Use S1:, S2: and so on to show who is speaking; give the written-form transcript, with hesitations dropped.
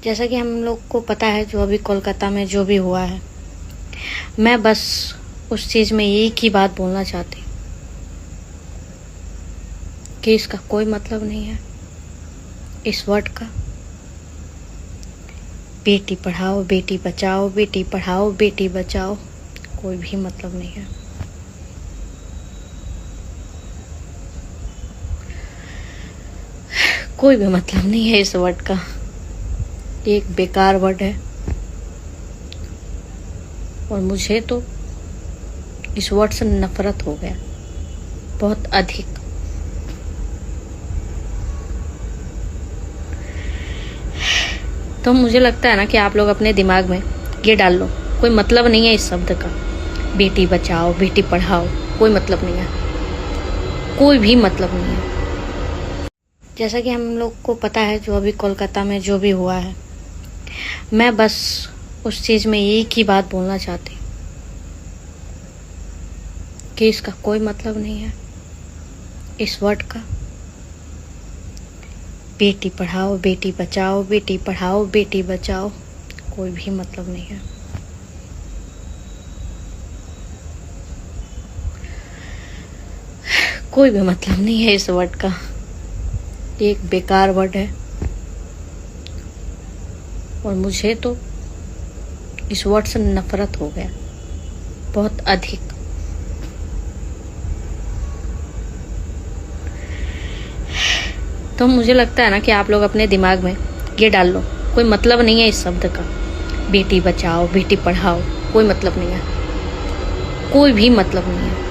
S1: जैसा कि हम लोग को पता है जो अभी कोलकाता में जो भी हुआ है, मैं बस उस चीज़ में एक ही बात बोलना चाहती हूँ कि इसका कोई मतलब नहीं है, इस वर्ड का। बेटी पढ़ाओ बेटी बचाओ, बेटी पढ़ाओ बेटी बचाओ, कोई भी मतलब नहीं है। कोई भी मतलब नहीं है इस वर्ड का। ये एक बेकार वर्ड है और मुझे तो इस वर्ड से नफरत हो गया, बहुत अधिक। तो मुझे लगता है ना कि आप लोग अपने दिमाग में ये डाल लो, कोई मतलब नहीं है इस शब्द का। बेटी बचाओ बेटी पढ़ाओ, कोई मतलब नहीं है, कोई भी मतलब नहीं है। जैसा कि हम लोग को पता है जो अभी कोलकाता में जो भी हुआ है, मैं बस उस चीज़ में एक ही बात बोलना चाहती हूँ कि इसका कोई मतलब नहीं है, इस वर्ड का। बेटी पढ़ाओ बेटी बचाओ, बेटी पढ़ाओ बेटी बचाओ, कोई भी मतलब नहीं है। कोई भी मतलब नहीं है इस वर्ड का। ये एक बेकार वर्ड है और मुझे तो इस वर्ड से नफरत हो गया, बहुत अधिक। तो मुझे लगता है ना कि आप लोग अपने दिमाग में ये डाल लो, कोई मतलब नहीं है इस शब्द का। बेटी बचाओ बेटी पढ़ाओ, कोई मतलब नहीं है, कोई भी मतलब नहीं है।